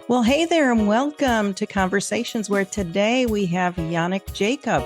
Well, hey there, and welcome to Conversations, where today we have Yannick Jacob,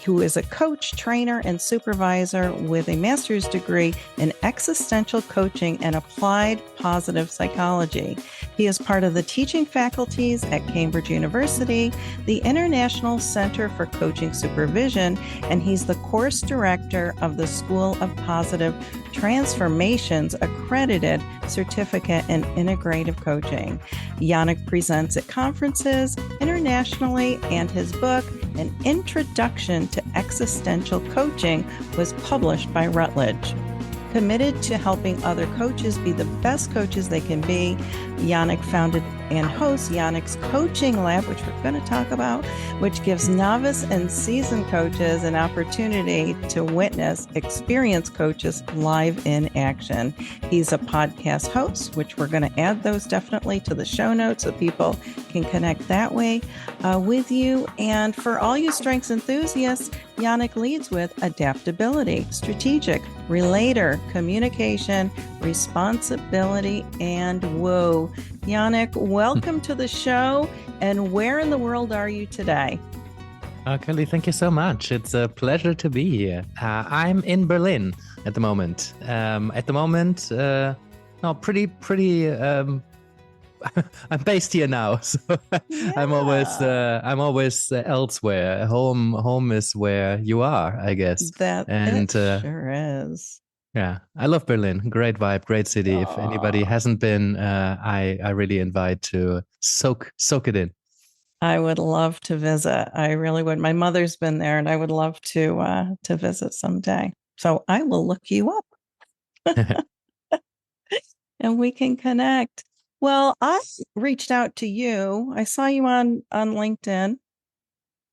who is a coach, trainer, and supervisor with a master's degree in existential coaching and applied positive psychology. He is part of the teaching faculties at Cambridge University, the International Centre for Coaching Supervision, and he's the course director of the School of Positive Transformation's accredited certificate in integrative coaching. Yannick presents at conferences internationally, and his book, An Introduction to Existential Coaching, was published by Routledge. Committed to helping other coaches be the best coaches they can be, Yannick founded and hosts Yannick's Coaching Lab, which we're going to talk about, which gives novice and seasoned coaches an opportunity to witness experienced coaches live in action. He's a podcast host, which we're going to add those definitely to the show notes so people can connect that way with you. And for all you strengths enthusiasts, Yannick leads with adaptability, strategic, relator, communication, responsibility, and woo. Yannick, welcome to the show. And where in the world are you today? Kelly, thank you so much. It's a pleasure to be here. I'm in Berlin at the moment. I'm based here now, so yeah. I'm always elsewhere. Home is where you are, I guess. It sure is. Yeah, I love Berlin. Great vibe, great city. If anybody hasn't been, I really invite to soak it in. I would love to visit. I really would. My mother's been there, and I would love to visit someday. So I will look you up, and we can connect. Well, I reached out to you. I saw you on LinkedIn,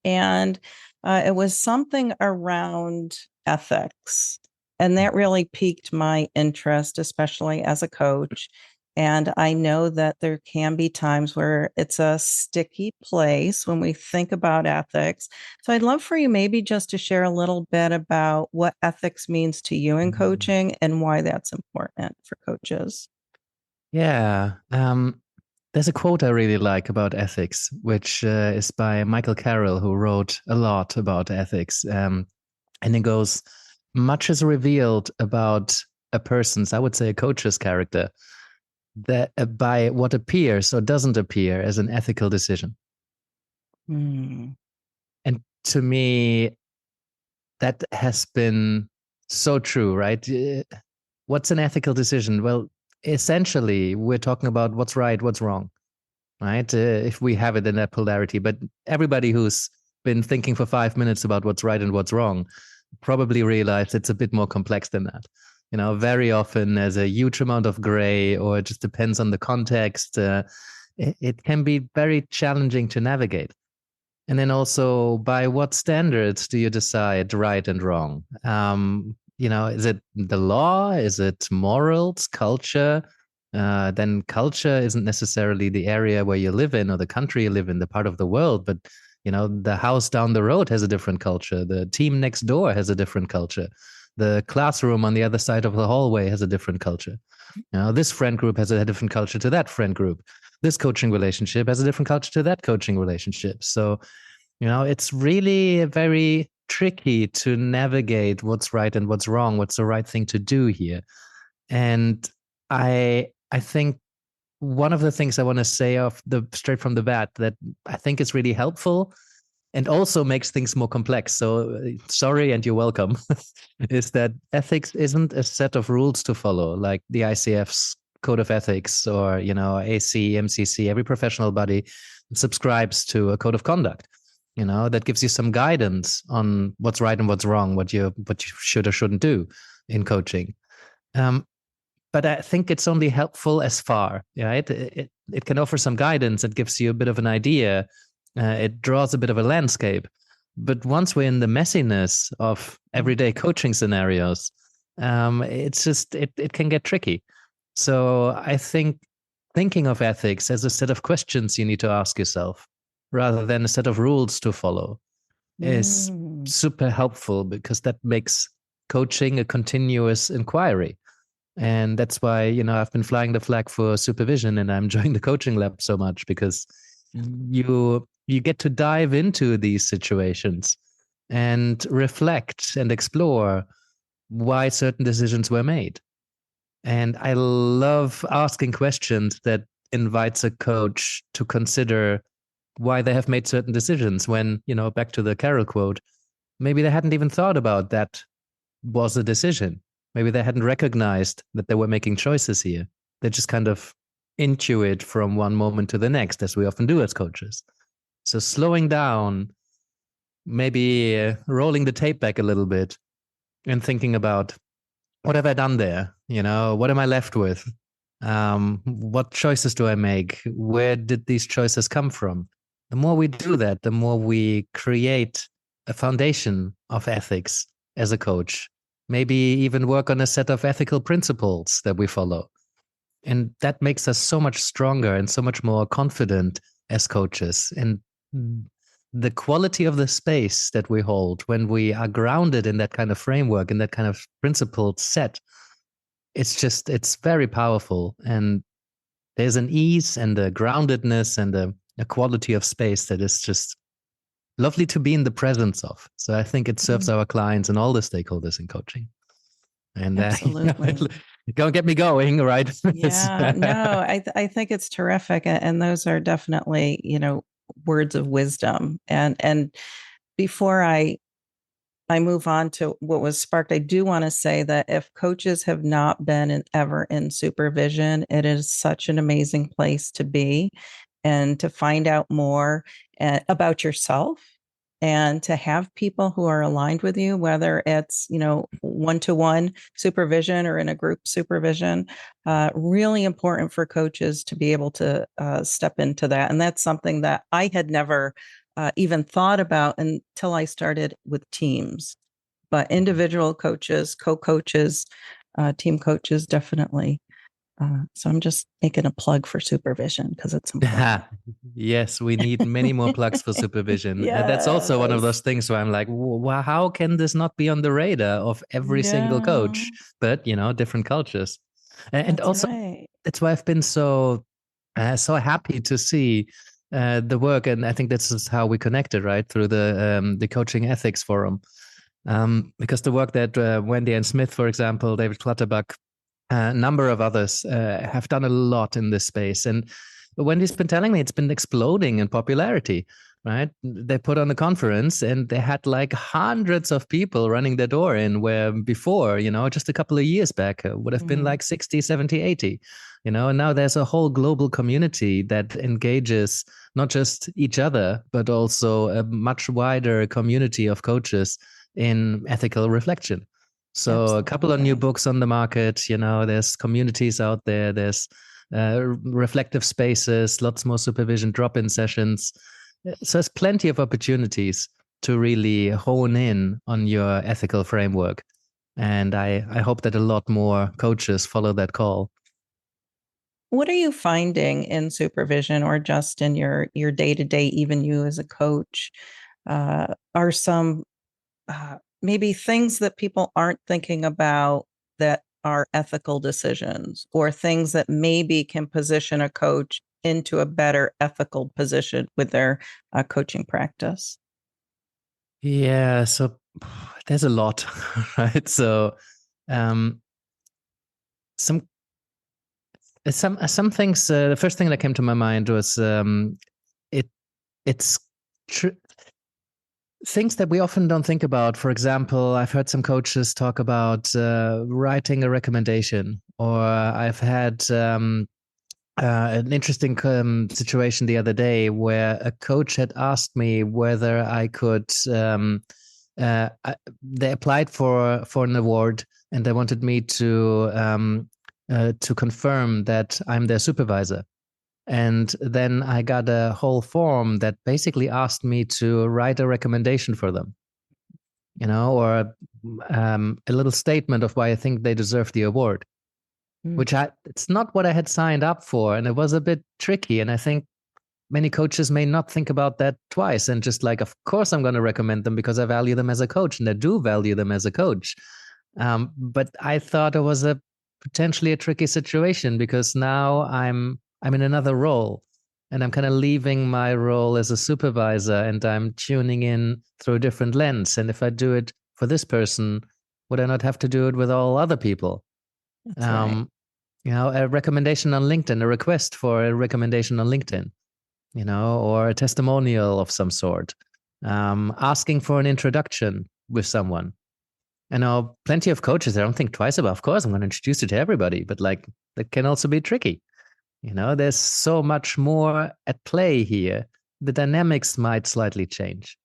and it was something around ethics. And that really piqued my interest, especially as a coach. And I know that there can be times where it's a sticky place when we think about ethics. So I'd love for you maybe just to share a little bit about what ethics means to you in coaching and why that's important for coaches. Yeah. There's a quote I really like about ethics, which is by Michael Carroll, who wrote a lot about ethics. And it goes, much is revealed about a person's, I would say a coach's character, that by what appears or doesn't appear as an ethical decision. And to me, that has been so true, right? What's an ethical decision? Well, essentially, we're talking about what's right, what's wrong, right? If we have it in that polarity. But everybody who's been thinking for 5 minutes about what's right and what's wrong probably realized it's a bit more complex than that. You know, very often there's a huge amount of gray, or it just depends on the context. It can be very challenging to navigate. And then also, by what standards do you decide right and wrong? Is it the law? Is it morals, culture? Then culture isn't necessarily the area where you live in or the country you live in, the part of the world, but the house down the road has a different culture. The team next door has a different culture. The classroom on the other side of the hallway has a different culture. This friend group has a different culture to that friend group. This coaching relationship has a different culture to that coaching relationship. So, it's really very tricky to navigate what's right and what's wrong, what's the right thing to do here. And I think one of the things I want to say straight from the bat that I think is really helpful and also makes things more complex. So sorry, and you're welcome, is that ethics isn't a set of rules to follow, like the ICF's Code of Ethics or, AC, MCC, every professional body subscribes to a code of conduct, that gives you some guidance on what's right and what's wrong, what you should or shouldn't do in coaching. But I think it's only helpful as far, right? It can offer some guidance. It gives you a bit of an idea. It draws a bit of a landscape. But once we're in the messiness of everyday coaching scenarios, it can get tricky. So I think thinking of ethics as a set of questions you need to ask yourself, rather than a set of rules to follow, is super helpful, because that makes coaching a continuous inquiry. And that's why, I've been flying the flag for supervision, and I'm enjoying the coaching lab so much, because you get to dive into these situations and reflect and explore why certain decisions were made. And I love asking questions that invites a coach to consider why they have made certain decisions when, back to the Carol quote, maybe they hadn't even thought about that was a decision. Maybe they hadn't recognized that they were making choices here. They just kind of intuit from one moment to the next, as we often do as coaches. So slowing down, maybe rolling the tape back a little bit and thinking about, what have I done there? What am I left with? What choices do I make? Where did these choices come from? The more we do that, the more we create a foundation of ethics as a coach. Maybe even work on a set of ethical principles that we follow. And that makes us so much stronger and so much more confident as coaches. And the quality of the space that we hold when we are grounded in that kind of framework, in that kind of principled set, it's very powerful. And there's an ease and a groundedness and a quality of space that is just lovely to be in the presence of. So I think it serves our clients and all the stakeholders in coaching. And absolutely. Don't get me going, right? Yeah, no, I think it's terrific. And those are definitely, words of wisdom. And before I move on to what was sparked, I do want to say that if coaches have not been ever in supervision, it is such an amazing place to be, and to find out more about yourself, and to have people who are aligned with you, whether it's, one-to-one supervision or in a group supervision. Really important for coaches to be able to step into that. And that's something that I had never even thought about until I started with teams. But individual coaches, co-coaches, team coaches, definitely. So I'm just making a plug for supervision because it's important. Yes, we need many more plugs for supervision. That's also one of Yes. those things where I'm like, well, how can this not be on the radar of every single coach? But, different cultures. And That's also, right. that's why I've been so happy to see the work. And I think this is how we connected, right? Through the Coaching Ethics Forum. Because the work that Wendy and Smith, for example, David Clutterbuck, a number of others have done a lot in this space. And Wendy's been telling me it's been exploding in popularity, right? They put on a conference and they had like hundreds of people running their door in, where before, just a couple of years back, would have been like 60, 70, 80, and now there's a whole global community that engages not just each other, but also a much wider community of coaches in ethical reflection. So Absolutely. a couple of new books on the market, there's communities out there, there's reflective spaces, lots more supervision, drop-in sessions. So there's plenty of opportunities to really hone in on your ethical framework. And I hope that a lot more coaches follow that call. What are you finding in supervision, or just in your day-to-day, even you as a coach? Are some maybe things that people aren't thinking about that are ethical decisions, or things that maybe can position a coach into a better ethical position with their coaching practice? Yeah, so there's a lot, right? So um, some things. The first thing that came to my mind was it's true. Things that we often don't think about. For example, I've heard some coaches talk about writing a recommendation, or I've had an interesting situation the other day where a coach had asked me whether I could. They applied for an award, and they wanted me to confirm that I'm their supervisor. And then I got a whole form that basically asked me to write a recommendation for them, or a little statement of why I think they deserve the award, which it's not what I had signed up for. And it was a bit tricky. And I think many coaches may not think about that twice, and just like, of course, I'm going to recommend them because I value them as a coach, and I do value them as a coach. But I thought it was a potentially a tricky situation because now I'm in another role and I'm kind of leaving my role as a supervisor and I'm tuning in through a different lens. And if I do it for this person, would I not have to do it with all other people? That's right. A recommendation on LinkedIn, a request for a recommendation on LinkedIn, or a testimonial of some sort, asking for an introduction with someone. I know plenty of coaches, I don't think twice about, of course, I'm going to introduce it to everybody, but like that can also be tricky. There's so much more at play here. The dynamics might slightly change.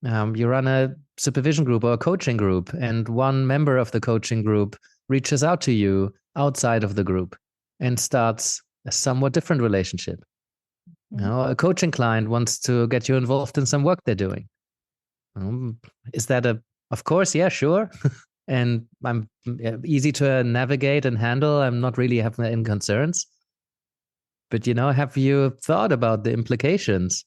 You run a supervision group or a coaching group, and one member of the coaching group reaches out to you outside of the group and starts a somewhat different relationship. A coaching client wants to get you involved in some work they're doing. Is that of course, yeah, sure. And I'm easy to navigate and handle. I'm not really having any concerns. But, have you thought about the implications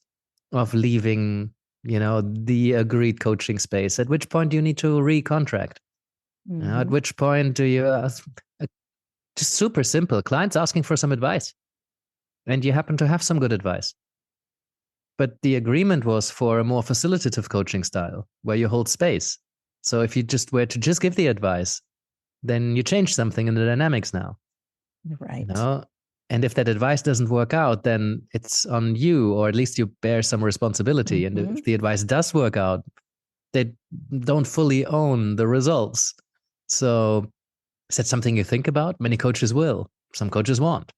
of leaving, the agreed coaching space? At which point do you need to recontract? At which point do you, just super simple, clients asking for some advice and you happen to have some good advice. But the agreement was for a more facilitative coaching style where you hold space. So if you just were to just give the advice, then you change something in the dynamics now. Right. And if that advice doesn't work out, then it's on you, or at least you bear some responsibility. And if the advice does work out, they don't fully own the results. So is that something you think about? Many coaches will. Some coaches won't.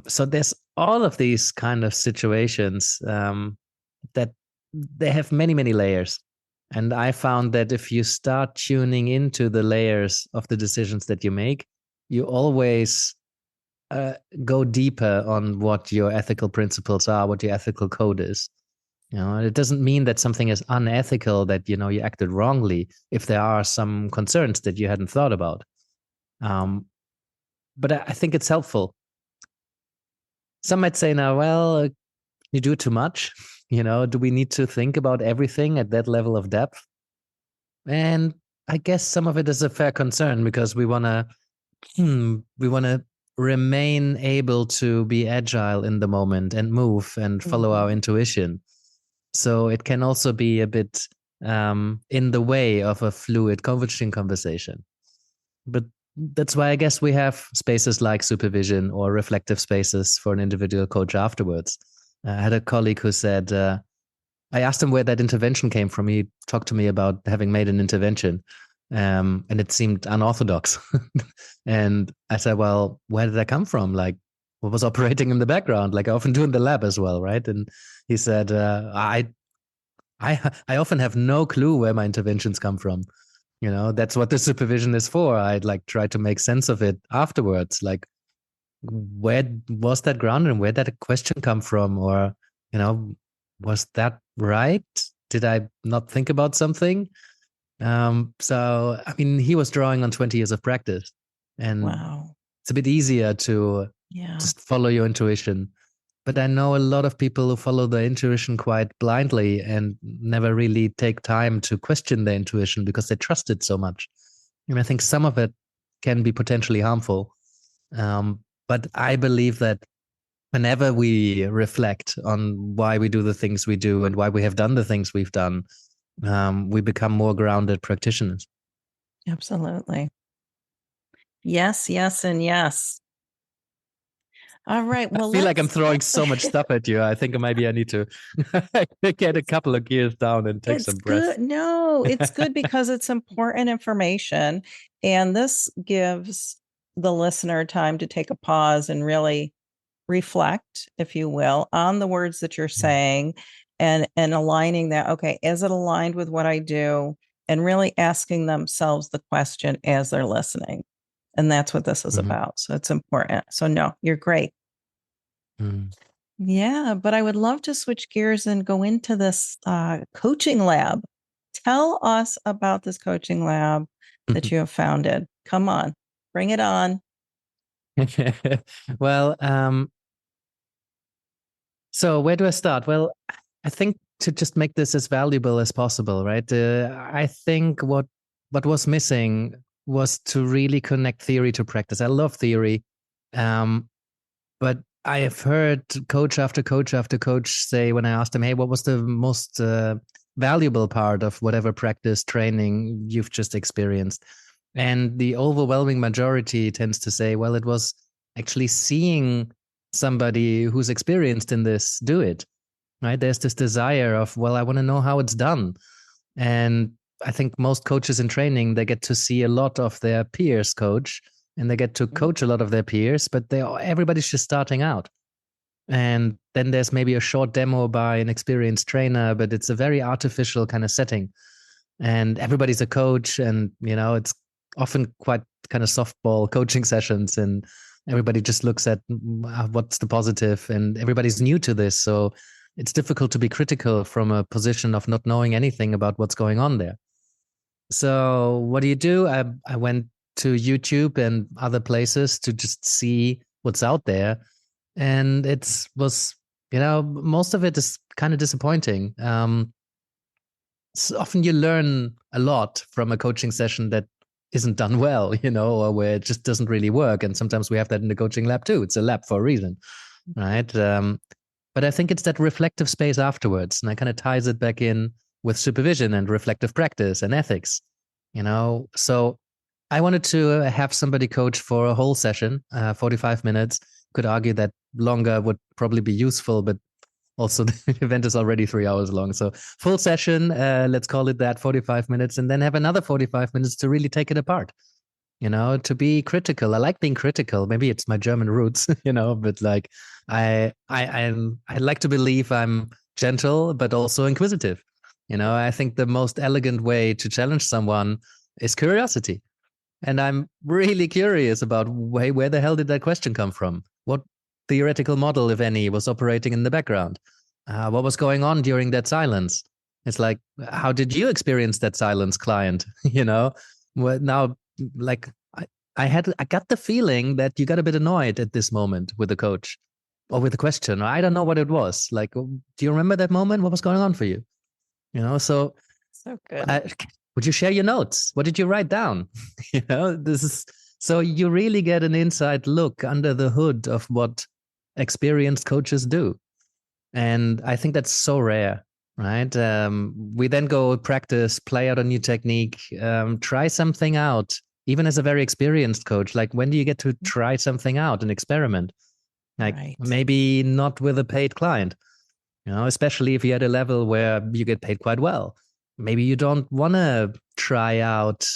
So there's all of these kind of situations that they have many, many layers. And I found that if you start tuning into the layers of the decisions that you make, you always go deeper on what your ethical principles are, what your ethical code is. It doesn't mean that something is unethical, that you acted wrongly if there are some concerns that you hadn't thought about. But I think it's helpful. Some might say now, well, you do too much. Do we need to think about everything at that level of depth? And I guess some of it is a fair concern because we want to remain able to be agile in the moment and move and follow our intuition. So it can also be a bit in the way of a fluid coaching conversation. But that's why I guess we have spaces like supervision or reflective spaces for an individual coach afterwards. I had a colleague who said, I asked him where that intervention came from. He talked to me about having made an intervention. And it seemed unorthodox. And I said, well, where did that come from? Like, what was operating in the background? Like I often do in the lab as well, right? And he said, I often have no clue where my interventions come from. That's what the supervision is for. I'd like try to make sense of it afterwards. Like, where was that grounded and where did that question come from? Or, was that right? Did I not think about something? So, I mean, he was drawing on 20 years of practice, and it's a bit easier to just follow your intuition. But I know a lot of people who follow their intuition quite blindly and never really take time to question their intuition because they trust it so much. And I think some of it can be potentially harmful. But I believe that whenever we reflect on why we do the things we do and why we have done the things we've done, we become more grounded practitioners. Absolutely. Yes, yes, and yes. All right. Well, I feel like I'm throwing so much stuff at you. I think maybe I need to get a couple of gears down and take some breath. No, it's good because it's important information. And this gives the listener time to take a pause and really reflect, if you will, on the words that you're saying and aligning that. Okay, is it aligned with what I do? And really asking themselves the question as they're listening. And that's what this is about. So it's important. So no, you're great. Yeah, but I would love to switch gears and go into this coaching lab. Tell us about this coaching lab that you have founded. Come on, bring it on. Well, so where do I start? Well, I think to just make this as valuable as possible, right? I think what was missing was to really connect theory to practice. I love theory, but I have heard coach after coach after coach say, when I asked them, hey, what was the most valuable part of whatever practice training you've just experienced? And the overwhelming majority tends to say, well, it was actually seeing somebody who's experienced in this do it, right? There's this desire of, well, I want to know how it's done. And I think most coaches in training, they get to see a lot of their peers coach, and they get to coach a lot of their peers, but everybody's just starting out. And then there's maybe a short demo by an experienced trainer, but it's a very artificial kind of setting. And everybody's a coach, and it's often quite kind of softball coaching sessions, and everybody just looks at what's the positive, and everybody's new to this. So it's difficult to be critical from a position of not knowing anything about what's going on there. So what do? I went to YouTube and other places to just see what's out there. And it was, most of it is kind of disappointing. So often you learn a lot from a coaching session that isn't done well, or where it just doesn't really work. And sometimes we have that in the coaching lab too. It's a lab for a reason, right? But I think it's that reflective space afterwards. And I kind of ties it back in with supervision and reflective practice and ethics, So I wanted to have somebody coach for a whole session, 45 minutes. Could argue that longer would probably be useful, but also the event is already 3 hours long. So full session, let's call it that, 45 minutes, and then have another 45 minutes to really take it apart, to be critical. I like being critical. Maybe it's my German roots, but like I like to believe I'm gentle, but also inquisitive. I think the most elegant way to challenge someone is curiosity. And I'm really curious about, hey, where the hell did that question come from? What theoretical model, if any, was operating in the background? What was going on during that silence? It's like, how did you experience that silence, client? Well, now, like, I got the feeling that you got a bit annoyed at this moment with the coach or with the question. I don't know what it was. Like, do you remember that moment? What was going on for you? So good. Would you share your notes? What did you write down? This is so you really get an inside look under the hood of what experienced coaches do. And I think that's so rare, right? We then go practice, play out a new technique, try something out, even as a very experienced coach. Like, when do you get to try something out, an experiment? Like, maybe not with a paid client, especially if you're at a level where you get paid quite well. Maybe you don't want to try out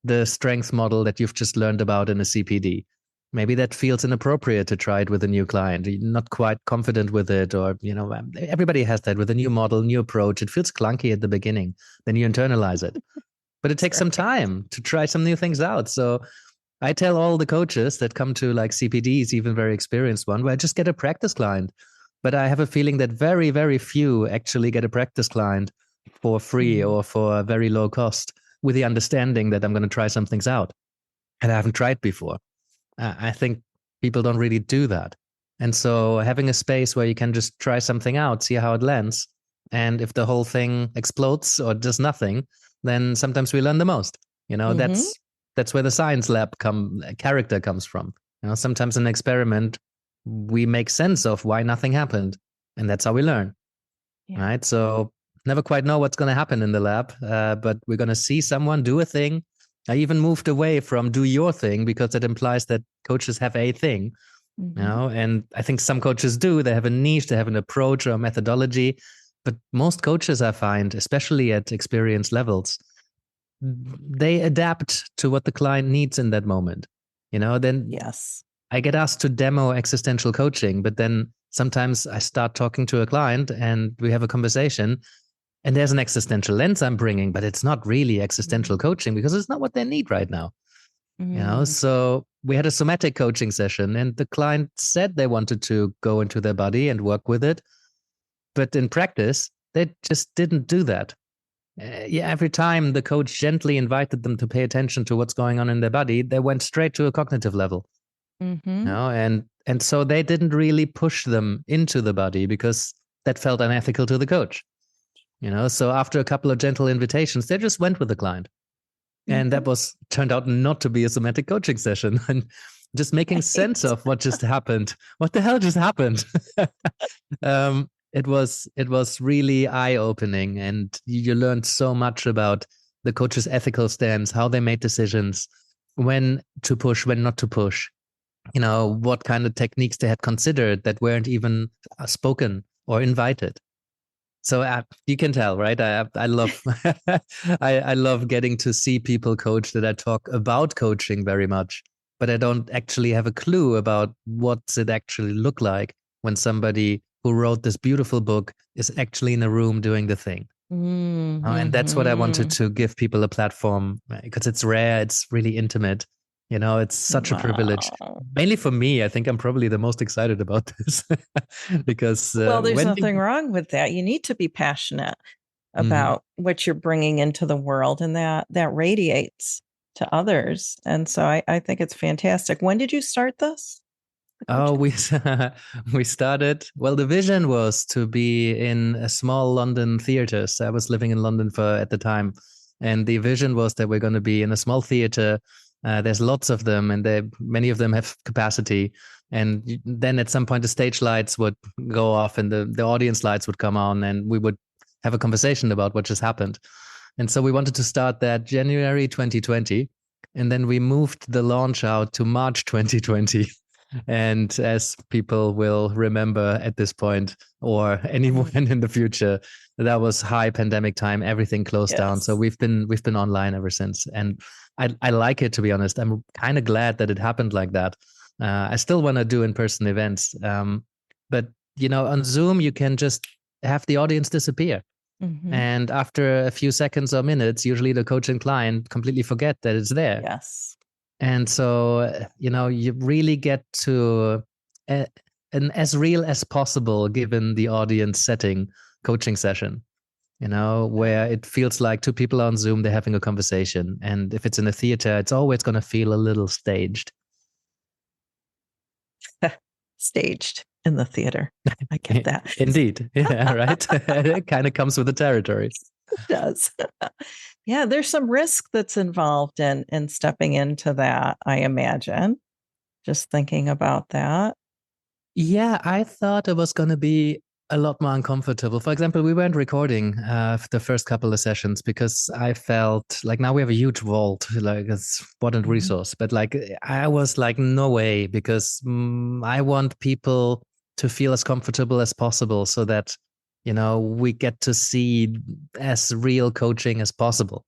the strength model that you've just learned about in a CPD. Maybe that feels inappropriate to try it with a new client. You're not quite confident with it, or, everybody has that with a new model, new approach. It feels clunky at the beginning. Then you internalize it. But it takes some time to try some new things out. So I tell all the coaches that come to like CPDs, even very experienced one, where I just get a practice client. But I have a feeling that very, very few actually get a practice client for free or for a very low cost, with the understanding that I'm going to try some things out and I haven't tried before. I think people don't really do that. And so having a space where you can just try something out, see how it lands. And if the whole thing explodes or does nothing, then sometimes we learn the most. That's where the science lab character comes from. Sometimes in an experiment, we make sense of why nothing happened. And that's how we learn. Yeah. Right. So never quite know what's going to happen in the lab, but we're going to see someone do a thing. I even moved away from do your thing, because it implies that coaches have a thing, and I think some coaches do. They have a niche, they have an approach or a methodology, but most coaches, I find, especially at experienced levels, they adapt to what the client needs in that moment. Then yes, I get asked to demo existential coaching, but then sometimes I start talking to a client and we have a conversation, and there's an existential lens I'm bringing, but it's not really existential coaching because it's not what they need right now. So we had a somatic coaching session, and the client said they wanted to go into their body and work with it. But in practice, they just didn't do that. Every time the coach gently invited them to pay attention to what's going on in their body, they went straight to a cognitive level. And so they didn't really push them into the body because that felt unethical to the coach. So after a couple of gentle invitations, they just went with the client. And that was turned out not to be a somatic coaching session. And just making sense of what just happened. What the hell just happened? It was really eye-opening, and you learned so much about the coach's ethical stance, how they made decisions, when to push, when not to push, what kind of techniques they had considered that weren't even spoken or invited. So you can tell, right? I love I love getting to see people coach, that I talk about coaching very much, but I don't actually have a clue about what's it actually look like when somebody who wrote this beautiful book is actually in a room doing the thing. And that's what I wanted to give people a platform, because it's rare, it's really intimate. It's such a privilege. Mainly for me, I think I'm probably the most excited about this because well, there's nothing wrong with that. You need to be passionate about what you're bringing into the world, and that radiates to others. And so I think it's fantastic. When did you start this? Oh, we started. Well, the vision was to be in a small London theater. So I was living in London at the time, and the vision was that we're going to be in a small theater. There's lots of them, and many of them have capacity. And then at some point, the stage lights would go off, and the audience lights would come on, and we would have a conversation about what just happened. And so we wanted to start that January 2020, and then we moved the launch out to March 2020. And as people will remember at this point, or anyone in the future, that was high pandemic time. Everything closed down. So we've been online ever since. And I like it, to be honest. I'm kind of glad that it happened like that. I still want to do in-person events. But, on Zoom, you can just have the audience disappear. And after a few seconds or minutes, usually the coach and client completely forget that it's there. Yes. And so, you really get to an as real as possible, given the audience setting, coaching session, where it feels like two people on Zoom, they're having a conversation. And if it's in a theater, it's always going to feel a little staged. Staged in the theater. I get that. Indeed. Yeah, right. It kind of comes with the territory. It does. Yeah, there's some risk that's involved in stepping into that, I imagine. Just thinking about that. Yeah, I thought it was going to be a lot more uncomfortable. For example, we weren't recording the first couple of sessions because I felt like now we have a huge vault, like it's important resource. But like I was like, no way, because I want people to feel as comfortable as possible so that, we get to see as real coaching as possible.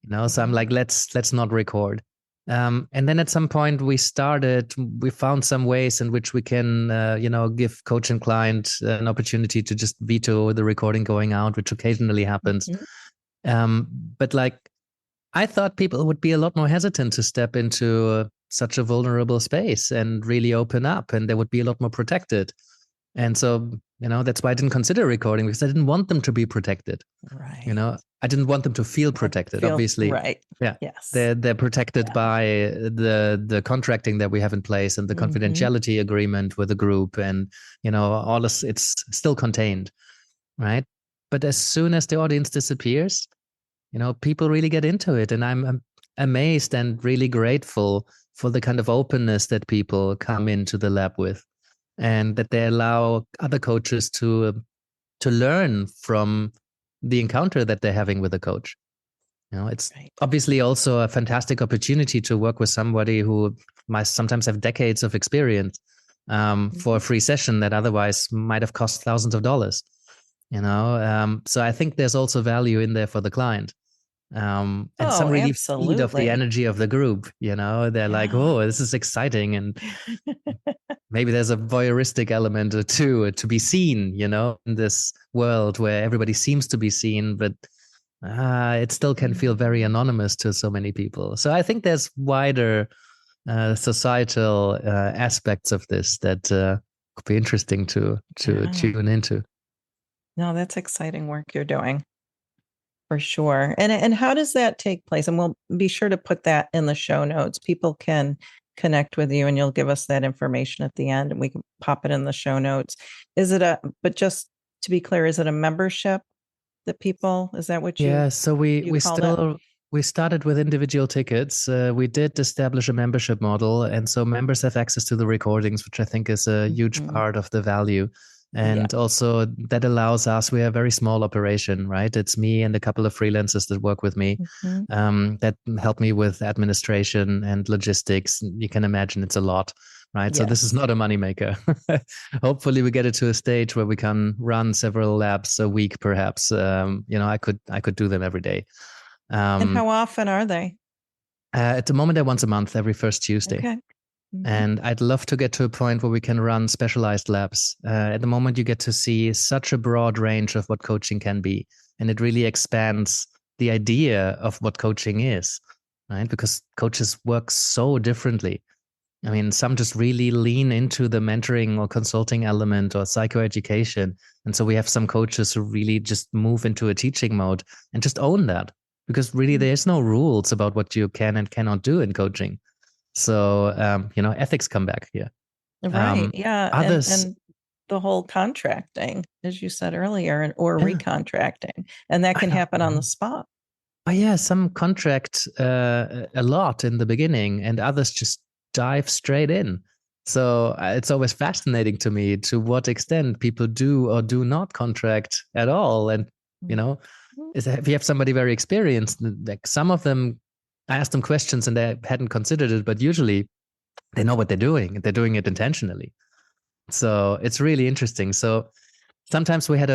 So I'm like, let's not record. And then at some point we found some ways in which we can, give coach and client an opportunity to just veto the recording going out, which occasionally happens. But like, I thought people would be a lot more hesitant to step into such a vulnerable space and really open up, and they would be a lot more protected. And so, that's why I didn't consider recording, because I didn't want them to be protected. Right. I didn't want them to feel protected, obviously. Right. Yeah. Yes. They're protected by the contracting that we have in place, and the confidentiality agreement with the group, and, all this, it's still contained. Right. But as soon as the audience disappears, people really get into it. And I'm amazed and really grateful for the kind of openness that people come into the lab with, and that they allow other coaches to learn from the encounter that they're having with a coach. It's obviously also a fantastic opportunity to work with somebody who might sometimes have decades of experience for a free session that otherwise might have cost thousands of dollars. So I think there's also value in there for the client. And some really feed off the energy of the group. They're like, oh, this is exciting. And maybe there's a voyeuristic element or two to be seen, in this world where everybody seems to be seen, but it still can feel very anonymous to so many people. So I think there's wider societal aspects of this that could be interesting to tune into. No, that's exciting work you're doing. For sure. And how does that take place? And we'll be sure to put that in the show notes. People can connect with you, and you'll give us that information at the end, and we can pop it in the show notes. But just to be clear, is it a membership that people, is that what you? Yeah, so we still We started with individual tickets. We did establish a membership model. And so members have access to the recordings, which I think is a huge Mhm. part of the value. Yeah. And also that allows us, we are a very small operation, right? It's me and a couple of freelancers that work with me Mhm. that help me with administration and logistics. You can imagine it's a lot, right? So this is Yes. not a moneymaker. Hopefully we get it to a stage where we can run several labs a week, perhaps. I could do them every day. And how often are they? At the moment, they're once a month, every first Tuesday. Okay. Mhm. And I'd love to get to a point where we can run specialized labs. At the moment, you get to see such a broad range of what coaching can be. And it really expands the idea of what coaching is, right? Because coaches work so differently. I mean, some just really lean into the mentoring or consulting element or psychoeducation. And so we have some coaches who really just move into a teaching mode and just own that because really there's no rules about what you can and cannot do in coaching. So, ethics come back here. Right. Yeah. And Others, the whole contracting, as you said earlier, or yeah, recontracting, and that I can know. happen on the spot. Oh yeah, some contract a lot in the beginning, and others just dive straight in. So it's always fascinating to me to what extent people do or do not contract at all. And you know, Mhm. if you have somebody very experienced, like some of them, I asked them questions and they hadn't considered it, but usually they know what they're doing. They're doing it intentionally. So it's really interesting. So sometimes we had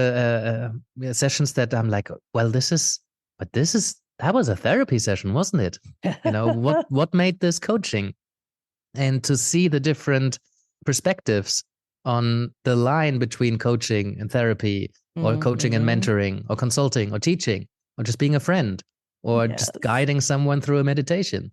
sessions that I'm like, well, that was a therapy session, wasn't it? What made this coaching? And to see the different perspectives on the line between coaching and therapy, or coaching and Mhm. mentoring, or consulting, or teaching, or just being a friend, or just Yes. guiding someone through a meditation.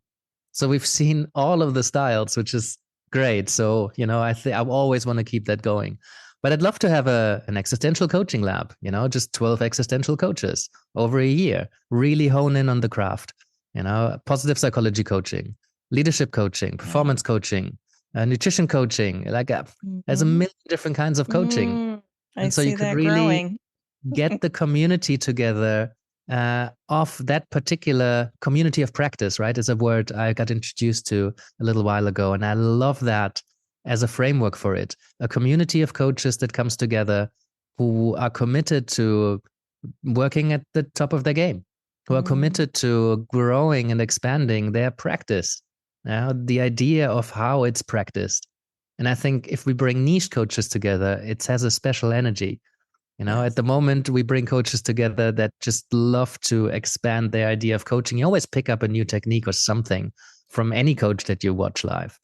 So we've seen all of the styles, which is great. So, I always want to keep that going. But I'd love to have an existential coaching lab, just 12 existential coaches over a year, really hone in on the craft, positive psychology coaching, leadership coaching, Yeah. performance coaching, nutrition coaching, there's a Mhm. million different kinds of coaching. I And so you see could that really growing. get the community together of that particular community of practice, right? Is a word I got introduced to a little while ago. And I love that as a framework for it. A community of coaches that comes together who are committed to working at the top of their game, who are Mm. committed to growing and expanding their practice. Now, the idea of how it's practiced. And I think if we bring niche coaches together, it has a special energy. At Yes. the moment, we bring coaches together that just love to expand their idea of coaching. You always pick up a new technique or something from any coach that you watch live.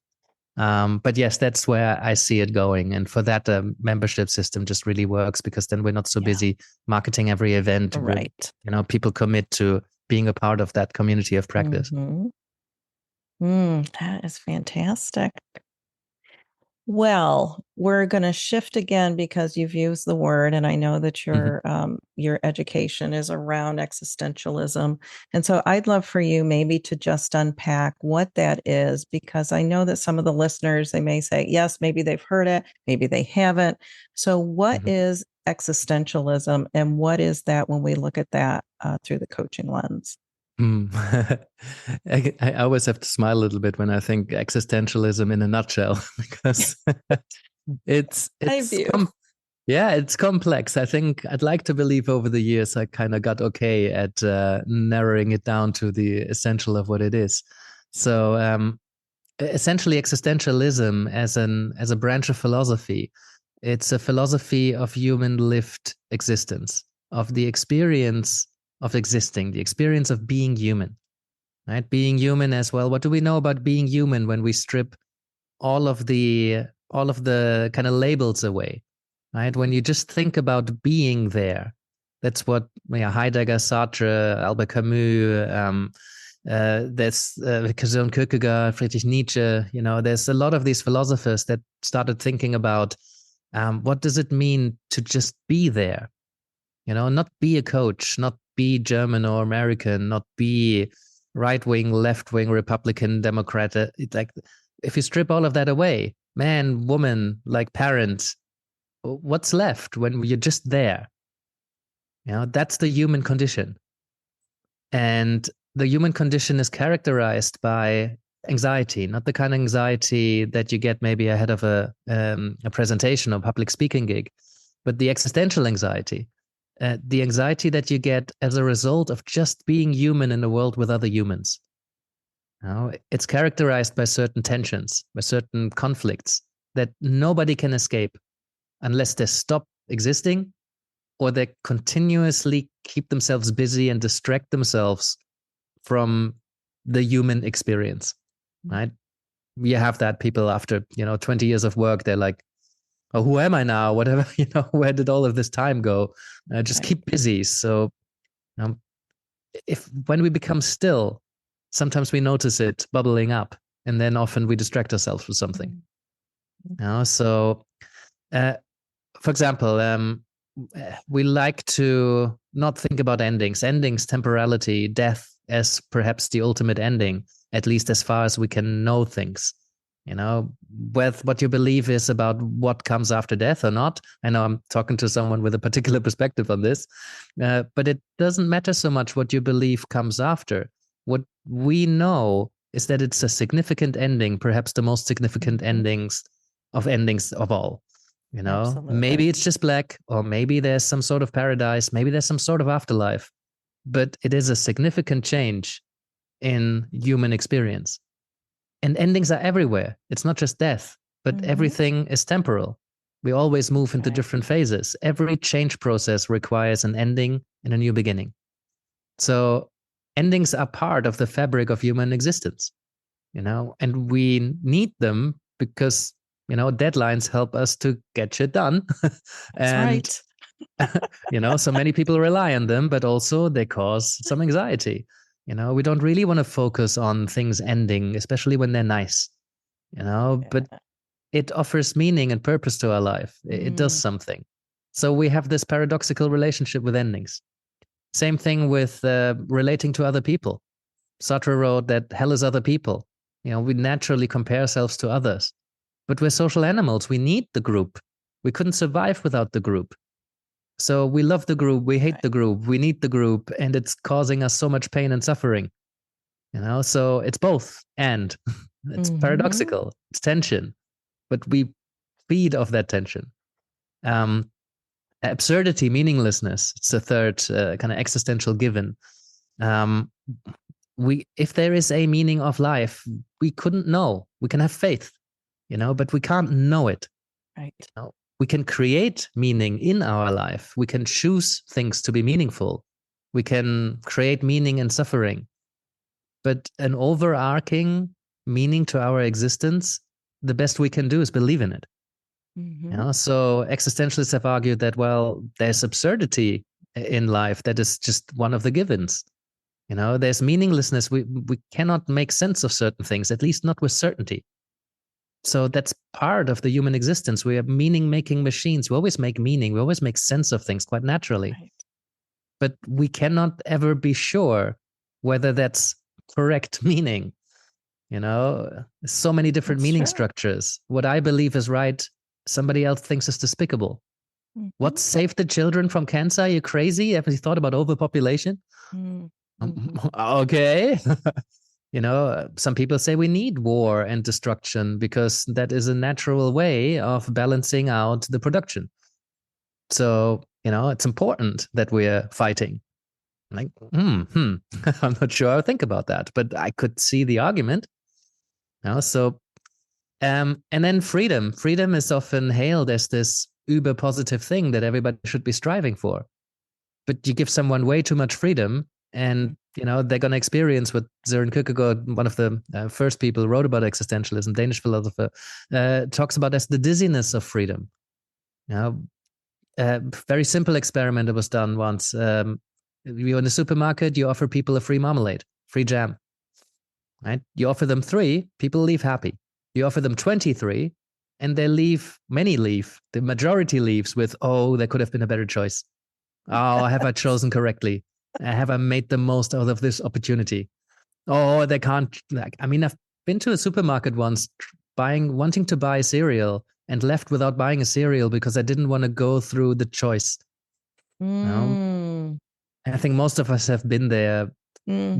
But yes, that's where I see it going. And for that, a membership system just really works because then we're not so Yeah. busy marketing every event. Right. People commit to being a part of that community of practice. Mhm. That is fantastic. Well, we're going to shift again because you've used the word, and I know that your education is around existentialism, and so I'd love for you maybe to just unpack what that is, because I know that some of the listeners, they may say yes, maybe they've heard it, maybe they haven't. So, what Mhm. is existentialism, and what is that when we look at that through the coaching lens? Mm. I always have to smile a little bit when I think existentialism in a nutshell because it's I it's view. com- yeah, it's complex. I think I'd like to believe over the years I kind of got okay at narrowing it down to the essential of what it is. So essentially, existentialism as a branch of philosophy, it's a philosophy of human lived existence, of the experience of existing, the experience of being human, right? Being human as well. What do we know about being human when we strip all of the kind of labels away, right? When you just think about being there, that's what Heidegger, Sartre, Albert Camus, there's Søren Kierkegaard, Friedrich Nietzsche. There's a lot of these philosophers that started thinking about what does it mean to just be there. Not be a coach, not be German or American, not be right wing, left wing, Republican, Democrat. It's like if you strip all of that away, man, woman, like parent, what's left when you're just there? That's the human condition. And the human condition is characterized by anxiety, not the kind of anxiety that you get maybe ahead of a presentation or public speaking gig, but the existential anxiety, the anxiety that you get as a result of just being human in a world with other humans. Now, it's characterized by certain tensions, by certain conflicts that nobody can escape unless they stop existing or they continuously keep themselves busy and distract themselves from the human experience, right? You have that people after, 20 years of work, they're like, oh, who am I now? Whatever, where did all of this time go? Just keep busy. So when we become still, sometimes we notice it bubbling up, and then often we distract ourselves with something. So, for example, we like to not think about endings, temporality, death as perhaps the ultimate ending, at least as far as we can know things. Whether what you believe is about what comes after death or not. I know I'm talking to someone with a particular perspective on this, but it doesn't matter so much what you believe comes after. What we know is that it's a significant ending, perhaps the most significant endings of all. Absolutely. Maybe it's just black, or maybe there's some sort of paradise, maybe there's some sort of afterlife, but it is a significant change in human experience. And endings are everywhere. It's not just death, but everything is temporal. We always move into different phases. Every change process requires an ending and a new beginning. So endings are part of the fabric of human existence, and we need them because, deadlines help us to get shit done. And, right. So many people rely on them, but also they cause some anxiety. We don't really want to focus on things ending, especially when they're nice, but it offers meaning and purpose to our life. It does something. So we have this paradoxical relationship with endings. Same thing with relating to other people. Sartre wrote that hell is other people. We naturally compare ourselves to others, but we're social animals. We need the group. We couldn't survive without the group. So we love the group, we hate the group, we need the group, and it's causing us so much pain and suffering. So it's both, and it's paradoxical, it's tension, but we feed off that tension. Absurdity, meaninglessness, it's the third kind of existential given. If there is a meaning of life, we couldn't know. We can have faith, but we can't know it. Right. We can create meaning in our life. We can choose things to be meaningful. We can create meaning in suffering. But an overarching meaning to our existence, the best we can do is believe in it. So existentialists have argued that, well, there's absurdity in life that is just one of the givens. There's meaninglessness. We cannot make sense of certain things, at least not with certainty. So that's part of the human existence. We are meaning-making machines. We always make meaning. We always make sense of things quite naturally. Right. But we cannot ever be sure whether that's correct meaning. So many different that's meaning structures. What I believe is right, somebody else thinks is despicable. What saved the children from cancer? Are you crazy? Have you thought about overpopulation? Okay. Some people say we need war and destruction because that is a natural way of balancing out the production. So, it's important that we're fighting. Like, I'm not sure I think about that, but I could see the argument. So, and then freedom. Freedom is often hailed as this uber positive thing that everybody should be striving for. But you give someone way too much freedom, and they're going to experience what Søren Kierkegaard, one of the first people who wrote about existentialism, Danish philosopher, talks about as the dizziness of freedom. Very simple experiment that was done once. You're in a supermarket, you offer people a free marmalade, free jam. Right? You offer them 3, people leave happy. You offer them 23, and many leave. The majority leaves with, oh, there could have been a better choice. Oh, have I chosen correctly? Have I made the most out of this opportunity? Oh, they can't. I've been to a supermarket once wanting to buy cereal and left without buying a cereal because I didn't want to go through the choice. I think most of us have been there.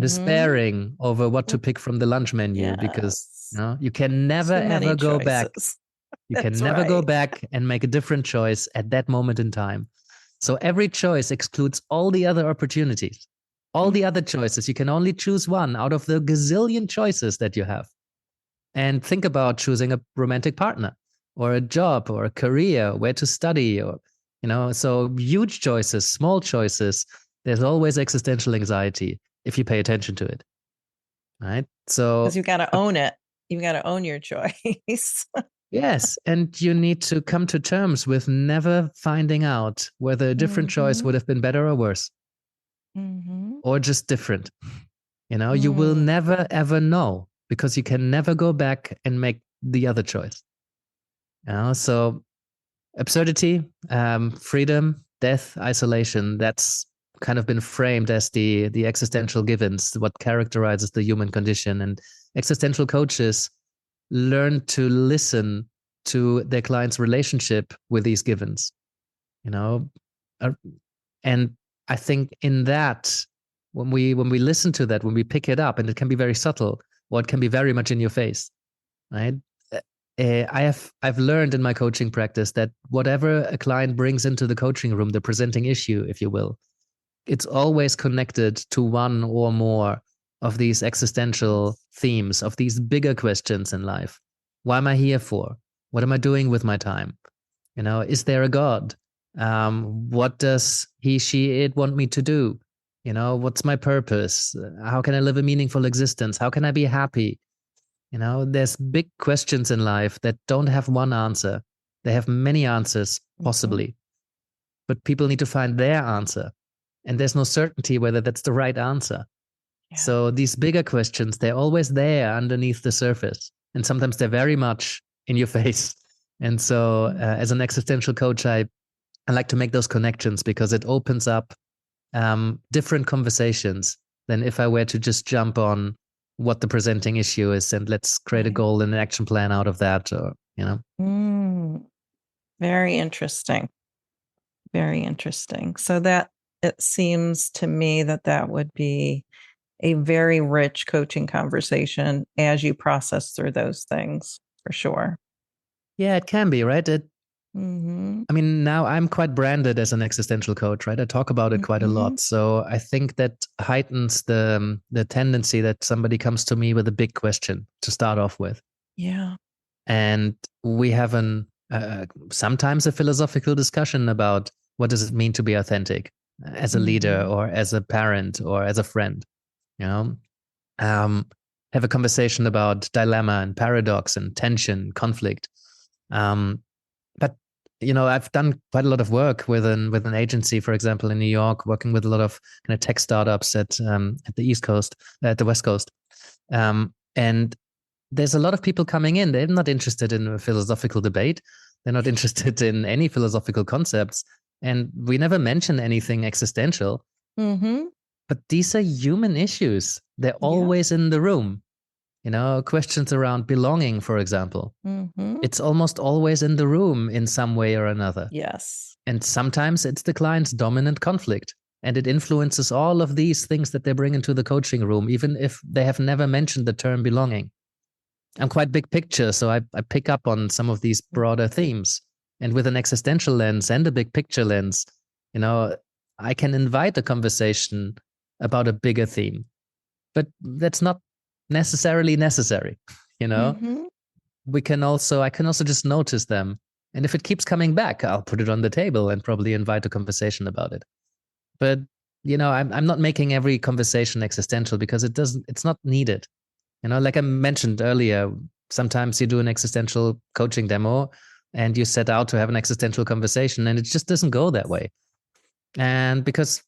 despairing over what to pick from the lunch menu, because Yes. you can never Too many ever go back. choices. You can That's never go right. back and make a different choice at that moment in time. So every choice excludes all the other opportunities, all the other choices. You can only choose one out of the gazillion choices that you have. And think about choosing a romantic partner or a job or a career, where to study, or, so huge choices, small choices. There's always existential anxiety if you pay attention to it. Right. So, because you got to own it. You got to own your choice. yes. And you need to come to terms with never finding out whether a different choice would have been better or worse, or just different. You will never, ever know, because you can never go back and make the other choice. So absurdity, freedom, death, isolation, that's kind of been framed as the existential givens, what characterizes the human condition. And existential coaches learn to listen to their clients' relationship with these givens, and I think in that, when we listen to that, when we pick it up, and it can be very subtle, or it can be very much in your face, right? I've learned in my coaching practice that whatever a client brings into the coaching room, the presenting issue, if you will, it's always connected to one or more of these existential themes, of these bigger questions in life. Why am I here for? What am I doing with my time? Is there a God? What does he, she, it want me to do? What's my purpose? How can I live a meaningful existence? How can I be happy? There's big questions in life that don't have one answer. They have many answers, possibly, but people need to find their answer. And there's no certainty whether that's the right answer. Yeah. So these bigger questions, they're always there underneath the surface. And sometimes they're very much in your face. And so as an existential coach, I like to make those connections, because it opens up different conversations than if I were to just jump on what the presenting issue is and let's create a goal and an action plan out of that, or, Very interesting. Very interesting. So that, it seems to me that would be a very rich coaching conversation as you process through those things, for sure. Yeah, it can be, right? I mean, now I'm quite branded as an existential coach, right? I talk about it quite a lot. So I think that heightens the tendency that somebody comes to me with a big question to start off with. Yeah. And we have sometimes a philosophical discussion about what does it mean to be authentic as a leader, or as a parent, or as a friend. Have a conversation about dilemma and paradox and tension, conflict. But I've done quite a lot of work with an agency, for example, in New York, working with a lot of kind of tech startups at the East Coast, at the West Coast, and there's a lot of people coming in. They're not interested in a philosophical debate. They're not interested in any philosophical concepts, and we never mention anything existential. But these are human issues. They're always in the room. Questions around belonging, for example. It's almost always in the room in some way or another. Yes. And sometimes it's the client's dominant conflict, and it influences all of these things that they bring into the coaching room, even if they have never mentioned the term belonging. I'm quite big picture, so I pick up on some of these broader themes. And with an existential lens and a big picture lens, I can invite a conversation about a bigger theme. But that's not necessarily necessary. I can also just notice them, and if it keeps coming back, I'll put it on the table and probably invite a conversation about it. But I'm not making every conversation existential, because it's not needed. Like I mentioned earlier, sometimes you do an existential coaching demo and you set out to have an existential conversation, and it just doesn't go that way. And because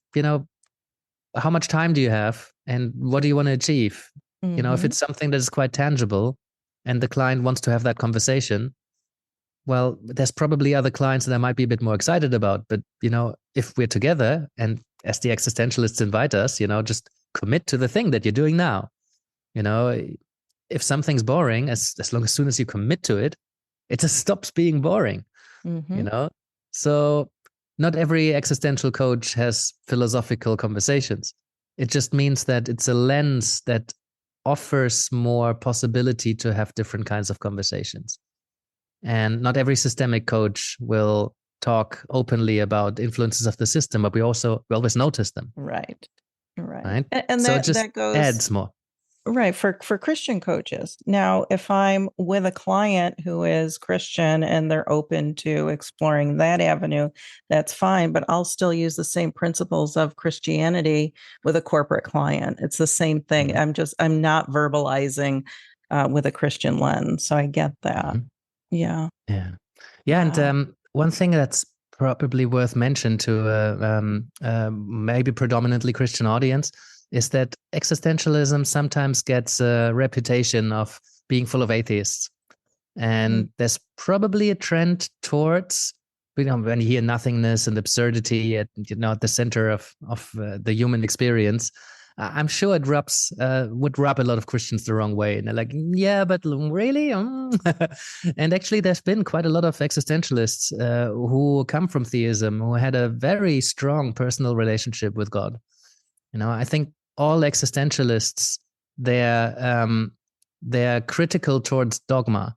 how much time do you have, and what do you want to achieve? If it's something that is quite tangible and the client wants to have that conversation, well, there's probably other clients that I might be a bit more excited about. But, if we're together, and as the existentialists invite us, just commit to the thing that you're doing now. If something's boring, as soon as you commit to it, it just stops being boring. So not every existential coach has philosophical conversations. It just means that it's a lens that offers more possibility to have different kinds of conversations. And not every systemic coach will talk openly about influences of the system, but we always notice them. Right. Right. And So it just that goes adds more. right for Christian coaches. Now, if I'm with a client who is Christian and they're open to exploring that avenue, that's fine, but I'll still use the same principles of Christianity with a corporate client. It's the same thing. Mm-hmm. I'm not verbalizing with a Christian lens. So I get that. Mm-hmm. Yeah. Yeah. Wow. And one thing that's probably worth mention to maybe predominantly Christian audience is that existentialism sometimes gets a reputation of being full of atheists. And there's probably a trend towards, when you hear nothingness and absurdity at the center of the human experience, I'm sure it would rub a lot of Christians the wrong way. And they're like, yeah, but really? And actually, there's been quite a lot of existentialists who come from theism, who had a very strong personal relationship with God. I think all existentialists, they're critical towards dogma,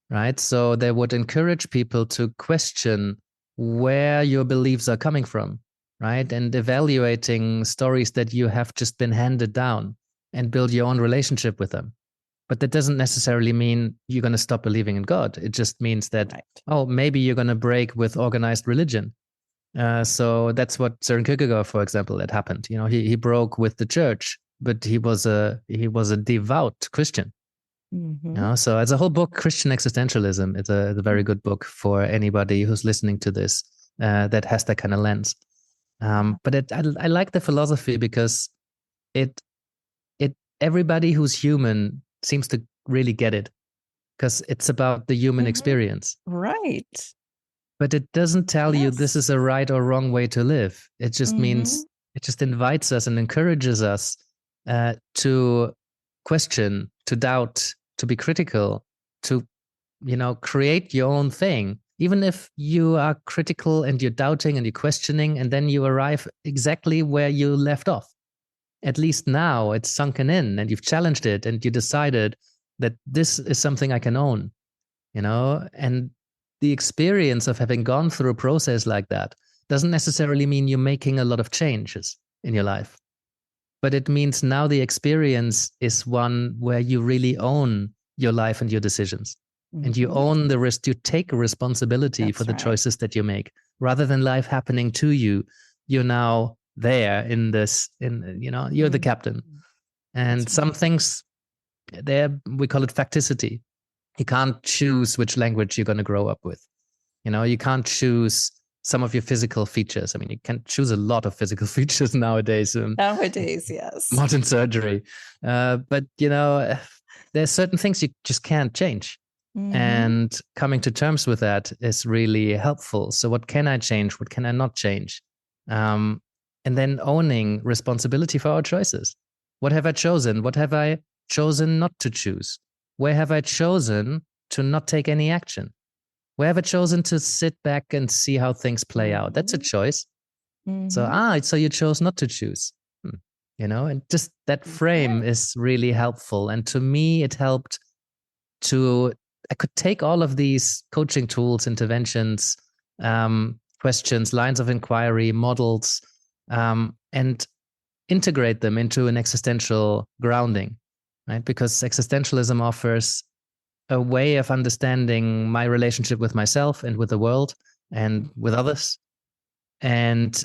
right? So they would encourage people to question where your beliefs are coming from, right? And evaluating stories that you have just been handed down and build your own relationship with them. But that doesn't necessarily mean you're going to stop believing in God. It just means that, maybe you're going to break with organized religion. So that's what Søren Kierkegaard, for example, that happened. He broke with the church, but he was a devout Christian. Mm-hmm. So as a whole book, Christian Existentialism, it's a very good book for anybody who's listening to this that has that kind of lens. But I like the philosophy because it everybody who's human seems to really get it, because it's about the human experience. Right. But it doesn't tell you this is a right or wrong way to live. It just means, it just invites us and encourages us to question, to doubt, to be critical, to, create your own thing. Even if you are critical and you're doubting and you're questioning, and then you arrive exactly where you left off. At least now it's sunken in and you've challenged it and you decided that this is something I can own, and the experience of having gone through a process like that doesn't necessarily mean you're making a lot of changes in your life. But it means now the experience is one where you really own your life and your decisions. And you own the risk, you take a responsibility for the choices that you make, rather than life happening to you. You're now there you're the captain. And some things there, we call it facticity. You can't choose which language you're going to grow up with. You can't choose some of your physical features. I mean, you can choose a lot of physical features nowadays. Yes. Modern surgery. But, there's certain things you just can't change. And coming to terms with that is really helpful. So what can I change? What can I not change? And then owning responsibility for our choices. What have I chosen? What have I chosen not to choose? Where have I chosen to not take any action? Where have I chosen to sit back and see how things play out? That's a choice. So you chose not to choose. And just that frame is really helpful. And to me, it helped I could take all of these coaching tools, interventions, questions, lines of inquiry, models, and integrate them into an existential grounding, right? Because existentialism offers a way of understanding my relationship with myself and with the world and with others. And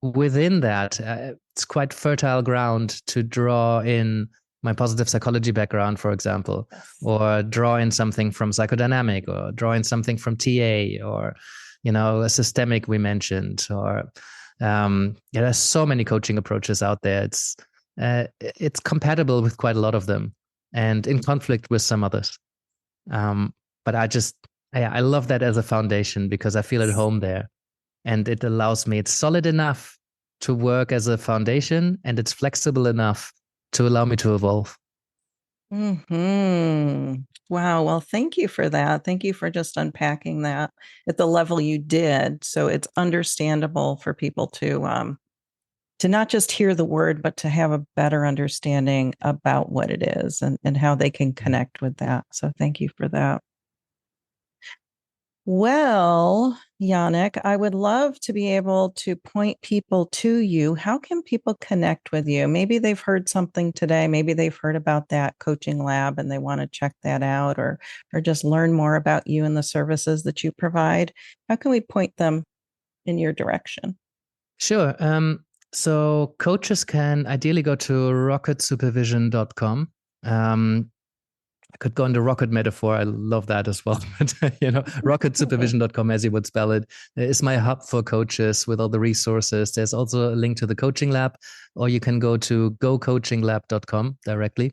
within that, it's quite fertile ground to draw in my positive psychology background, for example, or draw in something from psychodynamic, or draw in something from TA, or, a systemic we mentioned, or there's so many coaching approaches out there. It's compatible with quite a lot of them and in conflict with some others. But I love that as a foundation because I feel at home there, and it allows me, it's solid enough to work as a foundation, and it's flexible enough to allow me to evolve. Wow. Well, thank you for that. Thank you for just unpacking that at the level you did. So it's understandable for people to to not just hear the word, but to have a better understanding about what it is and how they can connect with that. So thank you for that. Well, Yannick, I would love to be able to point people to you. How can people connect with you? Maybe they've heard something today. Maybe they've heard about that coaching lab and they want to check that out or just learn more about you and the services that you provide. How can we point them in your direction? Sure. So coaches can ideally go to rocketsupervision.com. I could go into rocket metaphor. I love that as well. But, rocketsupervision.com, as you would spell it, is my hub for coaches with all the resources. There's also a link to the coaching lab, or you can go to gocoachinglab.com directly.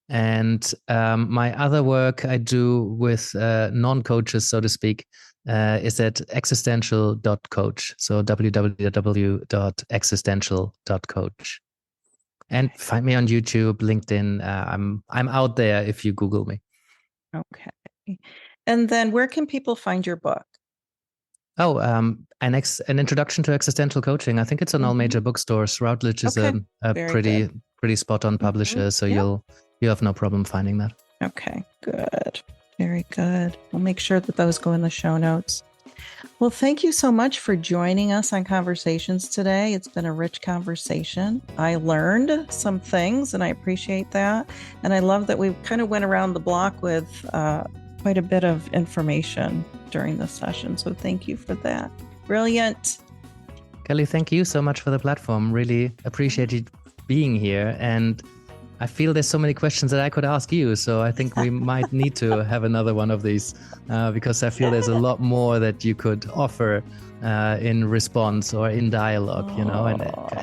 And my other work I do with non-coaches, so to speak, is at existential.coach. So www.existential.coach. And find me on YouTube, LinkedIn. I'm out there if you Google me. Okay. And then where can people find your book? Oh, an introduction to existential coaching. I think it's on all major bookstores. Routledge is a pretty spot on publisher, so you have no problem finding that. Okay, good. Very good. We'll make sure that those go in the show notes. Well, thank you so much for joining us on Conversations today. It's been a rich conversation. I learned some things, and I appreciate that. And I love that we kind of went around the block with quite a bit of information during this session. So thank you for that. Brilliant. Kelly, thank you so much for the platform. Really appreciate you being here. And I feel there's so many questions that I could ask you. So I think we might need to have another one of these because I feel there's a lot more that you could offer in response or in dialogue, and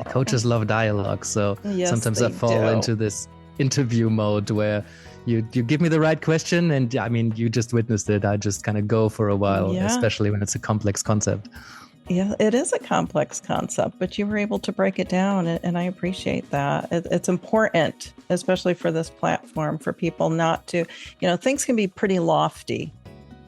coaches love dialogue. So sometimes I fall into this interview mode where you give me the right question and you just witnessed it. I just kind of go for a while, especially when it's a complex concept. Yeah, it is a complex concept, but you were able to break it down, and I appreciate that. It's important, especially for this platform, for people not to, things can be pretty lofty.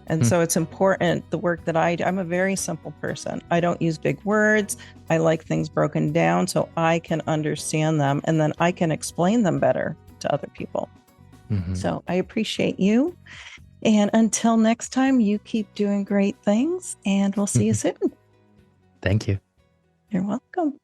And so it's important, the work that I do. I'm a very simple person. I don't use big words. I like things broken down so I can understand them, and then I can explain them better to other people. Mm-hmm. So I appreciate you. And until next time, you keep doing great things, and we'll see you soon. Thank you. You're welcome.